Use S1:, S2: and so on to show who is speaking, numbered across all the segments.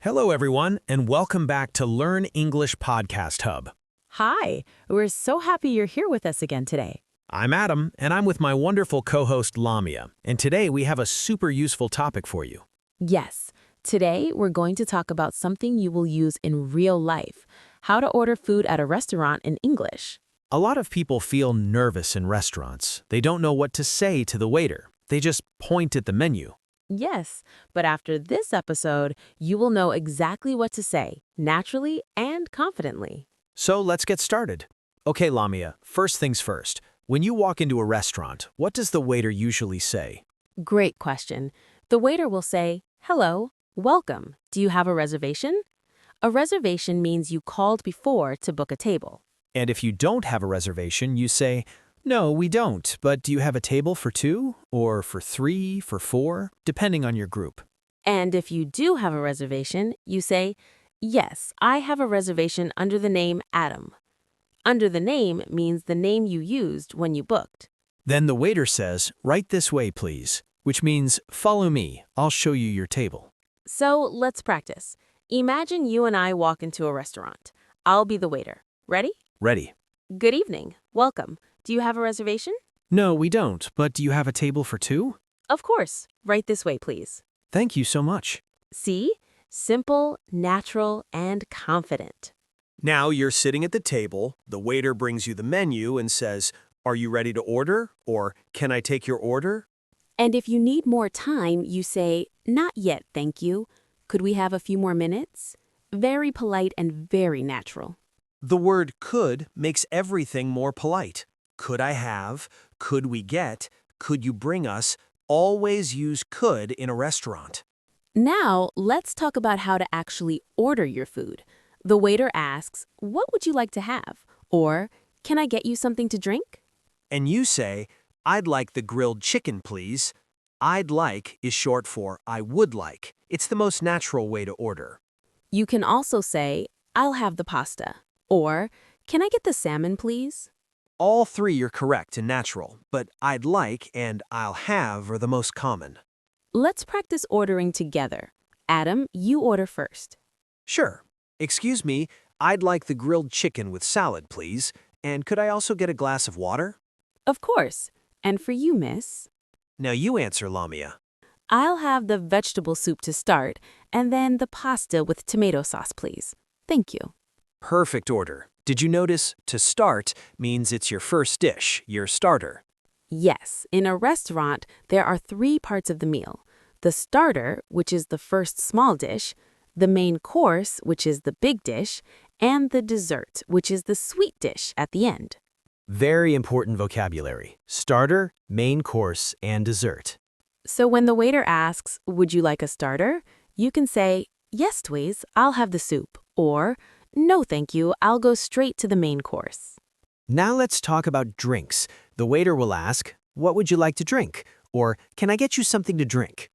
S1: Hello, everyone, and welcome back to Learn English Podcast Hub.
S2: Hi, we're so happy you're here with us again today.
S1: I'm Adam, and I'm with my wonderful co-host Lamia, and today we have a super useful topic for you.
S2: Yes, today we're going to talk about something you will use in real life, how to order food at a restaurant in English.
S1: A lot of people feel nervous in restaurants. They don't know what to say to the waiter. They just point at the menu.
S2: Yes, but after this episode, you will know exactly what to say, naturally and confidently.
S1: So let's get started. Okay, Lamia, first things first. When you walk into a restaurant, what does the waiter usually say?
S2: Great question. The waiter will say, "Hello, welcome. Do you have a reservation?" A reservation means you called before to book a table.
S1: And if you don't have a reservation, you say, "No, we don't, but do you have a table for two, or for three, for four, depending on your group?"
S2: And if you do have a reservation, you say, "Yes, I have a reservation under the name Adam." Under the name means the name you used when you booked.
S1: Then the waiter says, "Right this way, please," which means, "Follow me, I'll show you your table."
S2: So let's practice. Imagine you and I walk into a restaurant. I'll be the waiter. Ready?
S1: Ready.
S2: Good evening. Welcome. Do you have a reservation?
S1: "No, we don't, but do you have a table for two?"
S2: Of course. Right this way, please.
S1: "Thank you so much."
S2: See? Simple, natural, and confident.
S3: Now you're sitting at the table, the waiter brings you the menu and says, "Are you ready to order?" or "Can I take your order?"
S2: And if you need more time, you say, "Not yet, thank you. Could we have a few more minutes?" Very polite and very natural.
S3: The word could makes everything more polite. Could I have? Could we get? Could you bring us? Always use could in a restaurant.
S2: Now, let's talk about how to actually order your food. The waiter asks, "What would you like to have?" Or, "Can I get you something to drink?"
S3: And you say, "I'd like the grilled chicken, please." "I'd like" is short for "I would like." It's the most natural way to order.
S2: You can also say, "I'll have the pasta." Or, "Can I get the salmon, please?"
S3: All three are correct and natural, but "I'd like" and "I'll have" are the most common.
S2: Let's practice ordering together. Adam, you order first.
S3: Sure. "Excuse me, I'd like the grilled chicken with salad, please. And could I also get a glass of water?"
S2: Of course. And for you, miss?
S3: Now you answer, Lamia.
S2: I'll have the vegetable soup to start, and then the pasta with tomato sauce, please. Thank you.
S3: Perfect order. Did you notice to start means it's your first dish, your starter?
S2: Yes, in a restaurant, there are three parts of the meal. The starter, which is the first small dish, the main course, which is the big dish, and the dessert, which is the sweet dish at the end.
S1: Very important vocabulary. Starter, main course, and dessert.
S2: So when the waiter asks, "Would you like a starter?" you can say, "Yes, please, I'll have the soup," or "No, thank you, I'll go straight to the main course."
S1: Now let's talk about drinks. The waiter will ask, "What would you like to drink?" Or, "Can I get you something to drink?"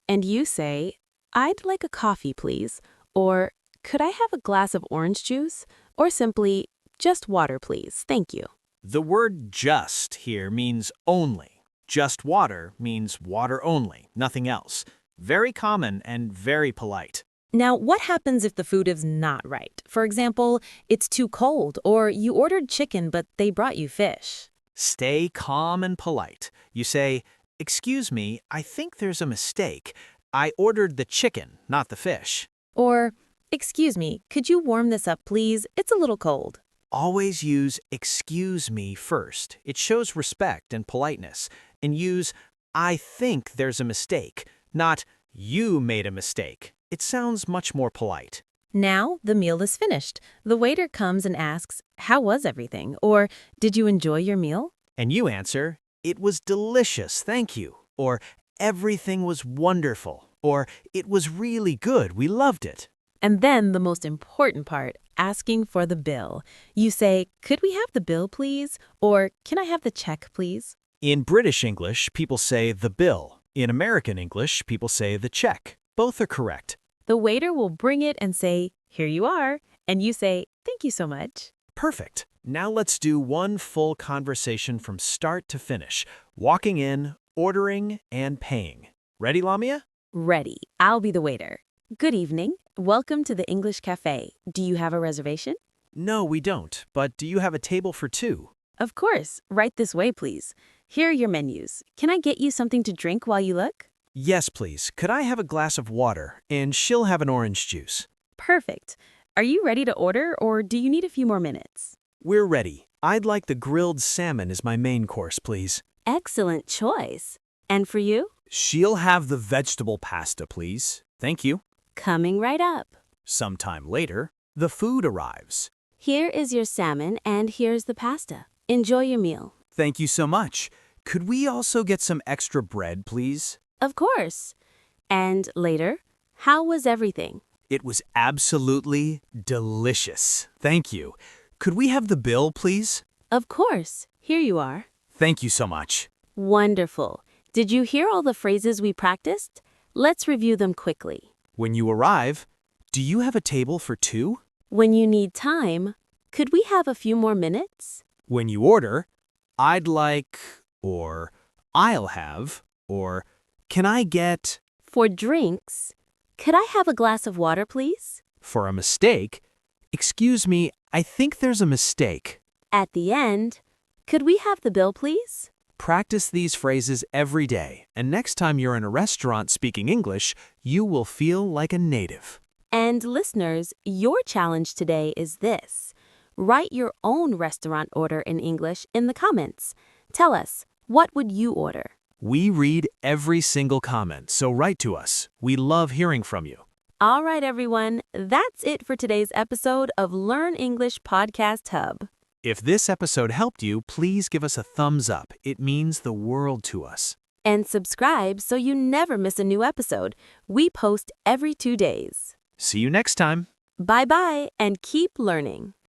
S2: And you say, "I'd like a coffee, please," or "Could I have a glass of orange juice?" or simply, "Just water, please, thank you."
S3: The word just here means only. Just water means water only, nothing else. Very common and very polite.
S2: Now, what happens if the food is not right? For example, it's too cold, or you ordered chicken but they brought you fish.
S3: Stay calm and polite. You say, "Excuse me, I think there's a mistake. I ordered the chicken, not the fish."
S2: Or, "Excuse me, could you warm this up, please? It's a little cold."
S3: Always use "excuse me" first. It shows respect and politeness. And use "I think there's a mistake," not "You made a mistake." It sounds much more polite.
S2: Now, the meal is finished. The waiter comes and asks, "How was everything?" Or, "Did you enjoy your meal?"
S3: And you answer, "It was delicious, thank you." Or, "Everything was wonderful." Or, "It was really good, we loved it."
S2: And then the most important part, asking for the bill. You say, "Could we have the bill, please?" Or, "Can I have the check, please?"
S3: In British English, people say the bill. In American English, people say the check. Both are correct.
S2: The waiter will bring it and say, "Here you are." And you say, "Thank you so much."
S3: Perfect. Now let's do one full conversation from start to finish. Walking in, ordering, and paying. Ready, Lamia?
S2: Ready. I'll be the waiter. "Good evening. Welcome to the English Cafe. Do you have a reservation?
S3: No, we don't. But do you have a table for two?
S2: Of course. Right this way, please. Here are your menus. Can I get you something to drink while you look?
S3: Yes, please. Could I have a glass of water? And she'll have an orange juice.
S2: Perfect. Are you ready to order, or do you need a few more minutes?
S3: We're ready. I'd like the grilled salmon as my main course, please.
S2: Excellent choice. And for you?
S1: She'll have the vegetable pasta, please. Thank you.
S2: Coming right up.
S1: Sometime later, the food arrives.
S2: Here is your salmon, and here's the pasta. Enjoy your meal.
S1: Thank you so much. Could we also get some extra bread, please?
S2: Of course. And later, how was everything?
S1: It was absolutely delicious. Thank you. Could we have the bill, please?
S2: Of course. Here you are.
S1: Thank you so much.
S2: Wonderful. Did you hear all the phrases we practiced? Let's review them quickly.
S1: When you arrive, do you have a table for two?
S2: When you need time, could we have a few more minutes?
S1: When you order, I'd like, or I'll have, or can I get?
S2: For drinks, could I have a glass of water, please?
S1: For a mistake, excuse me, I think there's a mistake.
S2: At the end, could we have the bill, please?
S1: Practice these phrases every day, and next time you're in a restaurant speaking English, you will feel like a native.
S2: And listeners, your challenge today is this. Write your own restaurant order in English in the comments. Tell us, what would you order?
S1: We read every single comment, so write to us. We love hearing from you.
S2: All right, everyone, that's it for today's episode of Learn English Podcast Hub.
S1: If this episode helped you, please give us a thumbs up. It means the world to us.
S2: And subscribe so you never miss a new episode. We post every 2 days.
S1: See you next time.
S2: Bye-bye, and keep learning.